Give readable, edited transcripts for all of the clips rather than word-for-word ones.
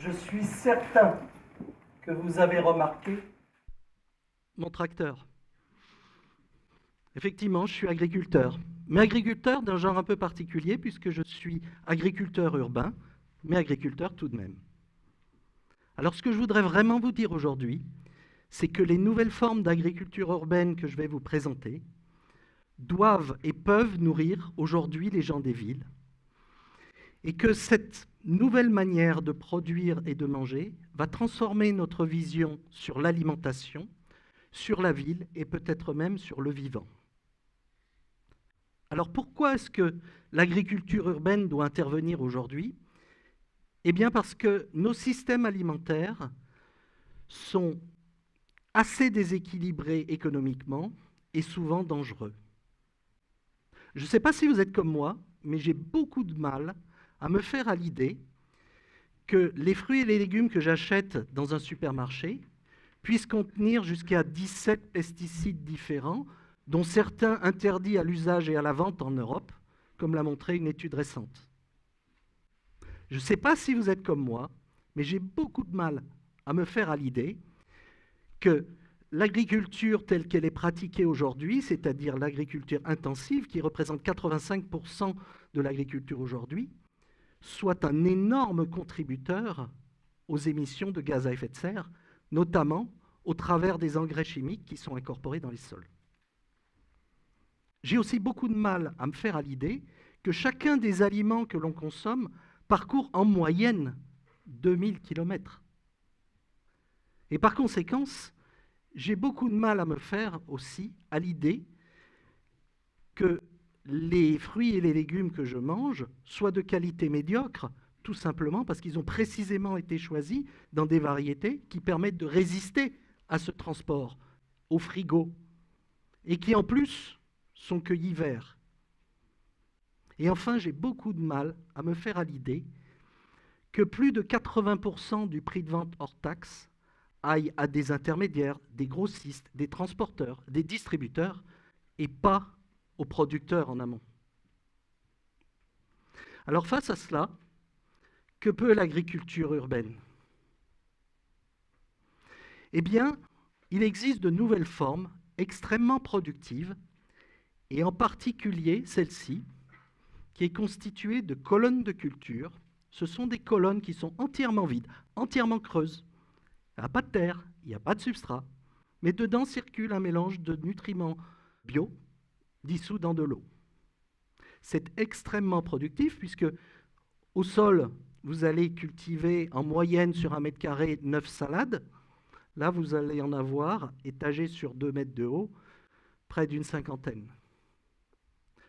Je suis certain que vous avez remarqué mon tracteur. Effectivement, je suis agriculteur, mais agriculteur d'un genre un peu particulier puisque je suis agriculteur urbain, mais agriculteur tout de même. Alors ce que je voudrais vraiment vous dire aujourd'hui, c'est que les nouvelles formes d'agriculture urbaine que je vais vous présenter doivent et peuvent nourrir aujourd'hui les gens des villes, et que cette nouvelle manière de produire et de manger va transformer notre vision sur l'alimentation, sur la ville et peut-être même sur le vivant. Alors pourquoi est-ce que l'agriculture urbaine doit intervenir aujourd'hui? Eh bien parce que nos systèmes alimentaires sont assez déséquilibrés économiquement et souvent dangereux. Je ne sais pas si vous êtes comme moi, mais j'ai beaucoup de mal à me faire à l'idée que les fruits et les légumes que j'achète dans un supermarché puissent contenir jusqu'à 17 pesticides différents, dont certains interdits à l'usage et à la vente en Europe, comme l'a montré une étude récente. Je ne sais pas si vous êtes comme moi, mais j'ai beaucoup de mal à me faire à l'idée que l'agriculture telle qu'elle est pratiquée aujourd'hui, c'est-à-dire l'agriculture intensive, qui représente 85% de l'agriculture aujourd'hui, soit un énorme contributeur aux émissions de gaz à effet de serre, notamment au travers des engrais chimiques qui sont incorporés dans les sols. J'ai aussi beaucoup de mal à me faire à l'idée que chacun des aliments que l'on consomme parcourt en moyenne 2000 km. Et par conséquent, j'ai beaucoup de mal à me faire aussi à l'idée que les fruits et les légumes que je mange soient de qualité médiocre, tout simplement parce qu'ils ont précisément été choisis dans des variétés qui permettent de résister à ce transport au frigo et qui en plus sont cueillis verts. Et enfin, j'ai beaucoup de mal à me faire à l'idée que plus de 80% du prix de vente hors taxe aille à des intermédiaires, des grossistes, des transporteurs, des distributeurs et pas aux producteurs en amont. Alors face à cela, que peut l'agriculture urbaine? Eh bien, il existe de nouvelles formes extrêmement productives, et en particulier celle-ci, qui est constituée de colonnes de culture. Ce sont des colonnes qui sont entièrement vides, entièrement creuses. Il n'y a pas de terre, il n'y a pas de substrat, mais dedans circule un mélange de nutriments bio dissous dans de l'eau. C'est extrêmement productif puisque au sol, vous allez cultiver en moyenne sur 1 mètre carré 9 salades. Là, vous allez en avoir, étagées sur 2 mètres de haut, près d'une cinquantaine.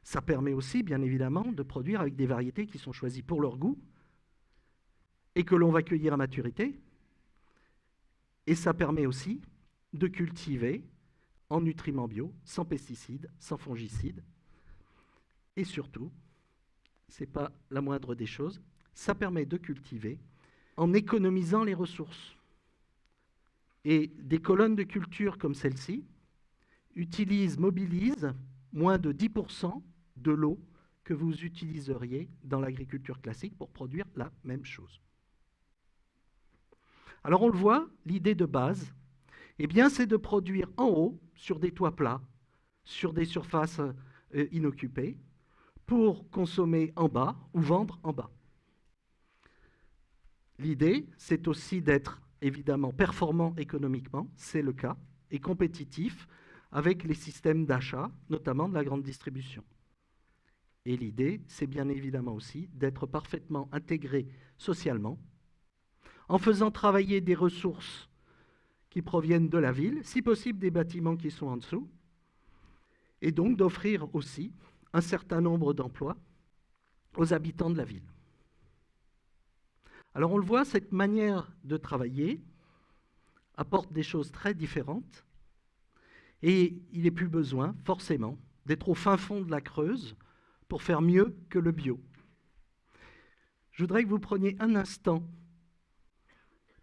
Ça permet aussi, bien évidemment, de produire avec des variétés qui sont choisies pour leur goût et que l'on va cueillir à maturité. Et ça permet aussi de cultiver en nutriments bio, sans pesticides, sans fongicides. Et surtout, ce n'est pas la moindre des choses, ça permet de cultiver en économisant les ressources. Et des colonnes de culture comme celle-ci mobilisent moins de 10% de l'eau que vous utiliseriez dans l'agriculture classique pour produire la même chose. Alors on le voit, l'idée de base, eh bien, c'est de produire en haut, sur des toits plats, sur des surfaces inoccupées, pour consommer en bas ou vendre en bas. L'idée, c'est aussi d'être évidemment performant économiquement, c'est le cas, et compétitif avec les systèmes d'achat, notamment de la grande distribution. Et l'idée, c'est bien évidemment aussi d'être parfaitement intégré socialement, en faisant travailler des ressources qui proviennent de la ville, si possible des bâtiments qui sont en dessous, et donc d'offrir aussi un certain nombre d'emplois aux habitants de la ville. Alors on le voit, cette manière de travailler apporte des choses très différentes et il n'est plus besoin, forcément, d'être au fin fond de la Creuse pour faire mieux que le bio. Je voudrais que vous preniez un instant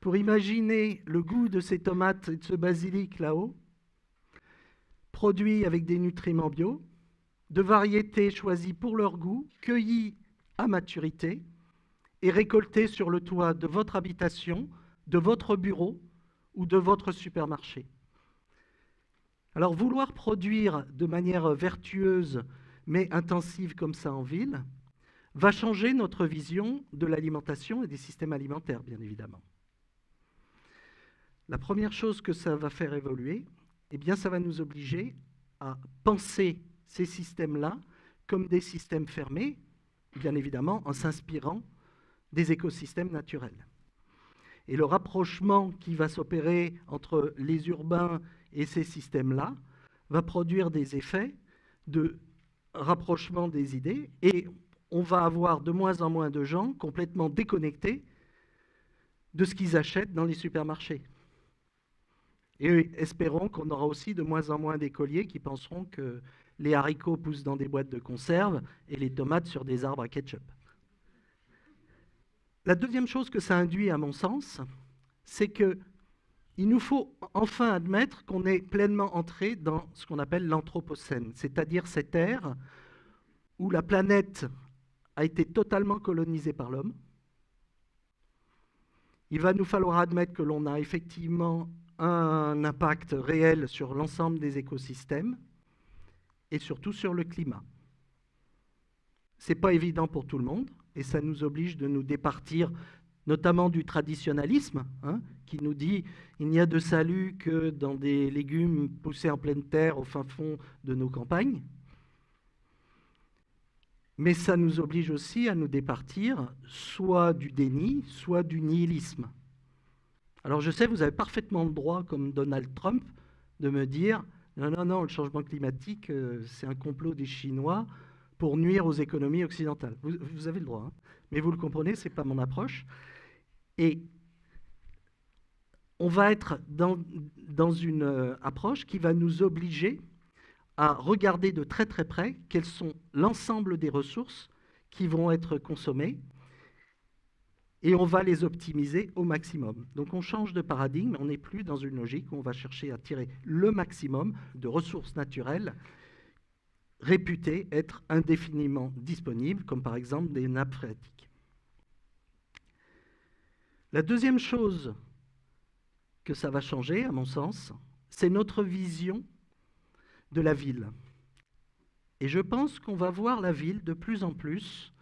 pour imaginer le goût de ces tomates et de ce basilic là-haut, produits avec des nutriments bio, de variétés choisies pour leur goût, cueillies à maturité, est récolté sur le toit de votre habitation, de votre bureau ou de votre supermarché. Alors, vouloir produire de manière vertueuse mais intensive comme ça en ville va changer notre vision de l'alimentation et des systèmes alimentaires, bien évidemment. La première chose que ça va faire évoluer, eh bien, ça va nous obliger à penser ces systèmes-là comme des systèmes fermés, bien évidemment, en s'inspirant des écosystèmes naturels. Et le rapprochement qui va s'opérer entre les urbains et ces systèmes-là va produire des effets de rapprochement des idées, et on va avoir de moins en moins de gens complètement déconnectés de ce qu'ils achètent dans les supermarchés. Et espérons qu'on aura aussi de moins en moins d'écoliers qui penseront que les haricots poussent dans des boîtes de conserve et les tomates sur des arbres à ketchup. La deuxième chose que ça induit, à mon sens, c'est qu'il nous faut enfin admettre qu'on est pleinement entré dans ce qu'on appelle l'anthropocène, c'est-à-dire cette ère où la planète a été totalement colonisée par l'homme. Il va nous falloir admettre que l'on a effectivement un impact réel sur l'ensemble des écosystèmes et surtout sur le climat. Ce n'est pas évident pour tout le monde et ça nous oblige de nous départir notamment du traditionnalisme, qui nous dit il n'y a de salut que dans des légumes poussés en pleine terre au fin fond de nos campagnes. Mais ça nous oblige aussi à nous départir soit du déni, soit du nihilisme. Alors je sais, vous avez parfaitement le droit, comme Donald Trump, de me dire « Non, non, non, le changement climatique, c'est un complot des Chinois pour nuire aux économies occidentales. » Vous avez le droit, mais vous le comprenez, ce n'est pas mon approche. Et on va être dans une approche qui va nous obliger à regarder de très très près quels sont l'ensemble des ressources qui vont être consommées et on va les optimiser au maximum. Donc on change de paradigme, on n'est plus dans une logique où on va chercher à tirer le maximum de ressources naturelles réputées être indéfiniment disponibles, comme par exemple des nappes phréatiques. La deuxième chose que ça va changer, à mon sens, c'est notre vision de la ville. Et je pense qu'on va voir la ville de plus en plus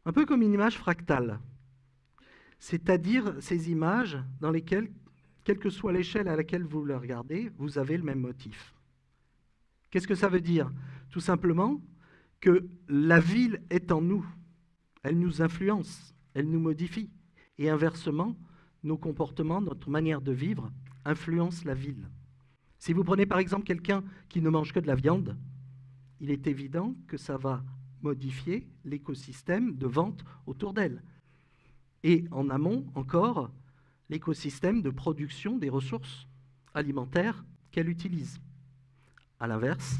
un peu comme une image fractale, c'est-à-dire ces images dans lesquelles, quelle que soit l'échelle à laquelle vous le regardez, vous avez le même motif. Qu'est-ce que ça veut dire? Tout simplement que la ville est en nous, elle nous influence, elle nous modifie, et inversement, nos comportements, notre manière de vivre influencent la ville. Si vous prenez par exemple quelqu'un qui ne mange que de la viande, il est évident que ça va modifier l'écosystème de vente autour d'elle. Et en amont encore, l'écosystème de production des ressources alimentaires qu'elle utilise. À l'inverse,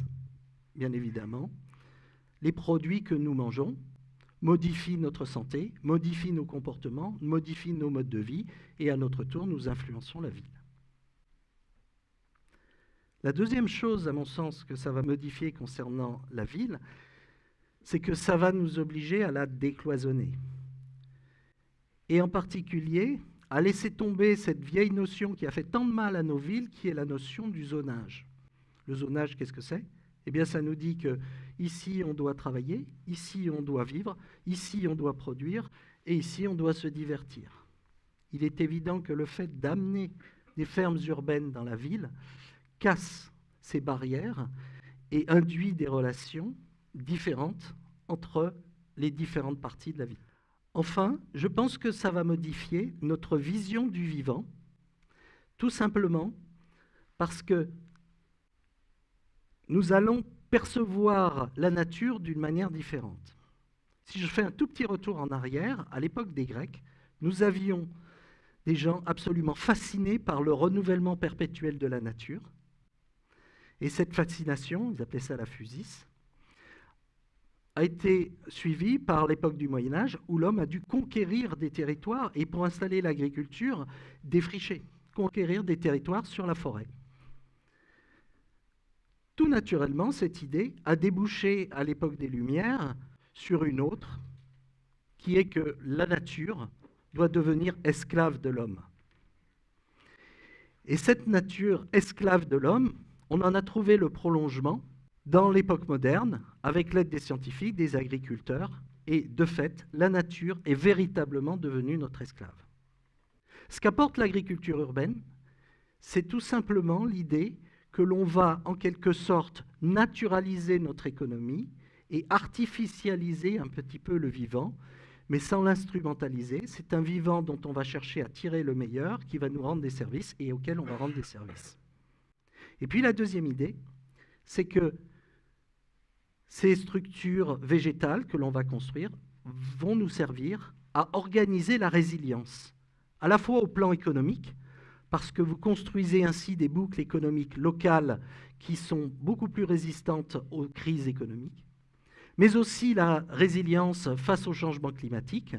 bien évidemment, les produits que nous mangeons modifient notre santé, modifient nos comportements, modifient nos modes de vie, et à notre tour, nous influençons la ville. La deuxième chose, à mon sens, que ça va modifier concernant la ville, c'est que ça va nous obliger à la décloisonner. Et en particulier, à laisser tomber cette vieille notion qui a fait tant de mal à nos villes, qui est la notion du zonage. Le zonage, qu'est-ce que c'est? Eh bien, ça nous dit que ici, on doit travailler, ici, on doit vivre, ici, on doit produire, et ici, on doit se divertir. Il est évident que le fait d'amener des fermes urbaines dans la ville casse ces barrières et induit des relations différentes entre les différentes parties de la ville. Enfin, je pense que ça va modifier notre vision du vivant, tout simplement parce que nous allons percevoir la nature d'une manière différente. Si je fais un tout petit retour en arrière, à l'époque des Grecs, nous avions des gens absolument fascinés par le renouvellement perpétuel de la nature. Et cette fascination, ils appelaient ça la physis, a été suivie par l'époque du Moyen-Âge où l'homme a dû conquérir des territoires et pour installer l'agriculture, défricher, conquérir des territoires sur la forêt. Tout naturellement, cette idée a débouché à l'époque des Lumières sur une autre, qui est que la nature doit devenir esclave de l'homme. Et cette nature esclave de l'homme, on en a trouvé le prolongement dans l'époque moderne, avec l'aide des scientifiques, des agriculteurs, et de fait, la nature est véritablement devenue notre esclave. Ce qu'apporte l'agriculture urbaine, c'est tout simplement l'idée que l'on va en quelque sorte naturaliser notre économie et artificialiser un petit peu le vivant, mais sans l'instrumentaliser. C'est un vivant dont on va chercher à tirer le meilleur, qui va nous rendre des services et auquel on va rendre des services. Et puis la deuxième idée, c'est que ces structures végétales que l'on va construire vont nous servir à organiser la résilience, à la fois au plan économique, parce que vous construisez ainsi des boucles économiques locales qui sont beaucoup plus résistantes aux crises économiques, mais aussi la résilience face au changement climatique,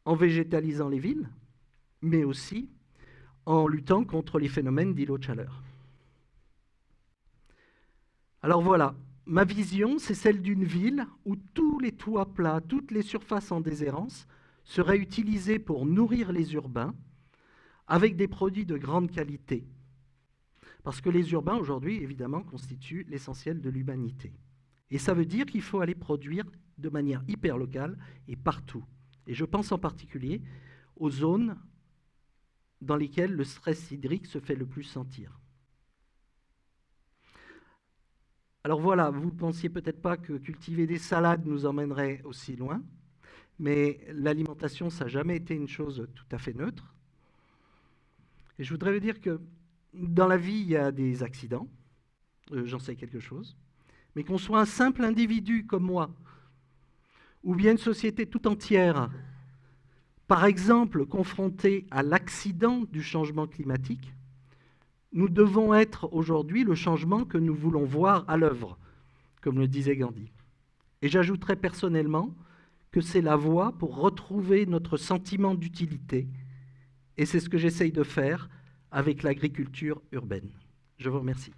en végétalisant les villes, mais aussi en luttant contre les phénomènes d'îlots de chaleur. Alors voilà, ma vision, c'est celle d'une ville où tous les toits plats, toutes les surfaces en déshérence seraient utilisées pour nourrir les urbains avec des produits de grande qualité. Parce que les urbains, aujourd'hui, évidemment, constituent l'essentiel de l'humanité. Et ça veut dire qu'il faut aller produire de manière hyper locale et partout. Et je pense en particulier aux zones dans lesquelles le stress hydrique se fait le plus sentir. Alors voilà, vous ne pensiez peut-être pas que cultiver des salades nous emmènerait aussi loin, mais l'alimentation, ça n'a jamais été une chose tout à fait neutre. Et je voudrais vous dire que dans la vie, il y a des accidents, j'en sais quelque chose, mais qu'on soit un simple individu comme moi, ou bien une société tout entière, par exemple confrontée à l'accident du changement climatique, nous devons être aujourd'hui le changement que nous voulons voir à l'œuvre, comme le disait Gandhi. Et j'ajouterais personnellement que c'est la voie pour retrouver notre sentiment d'utilité. Et c'est ce que j'essaye de faire avec l'agriculture urbaine. Je vous remercie.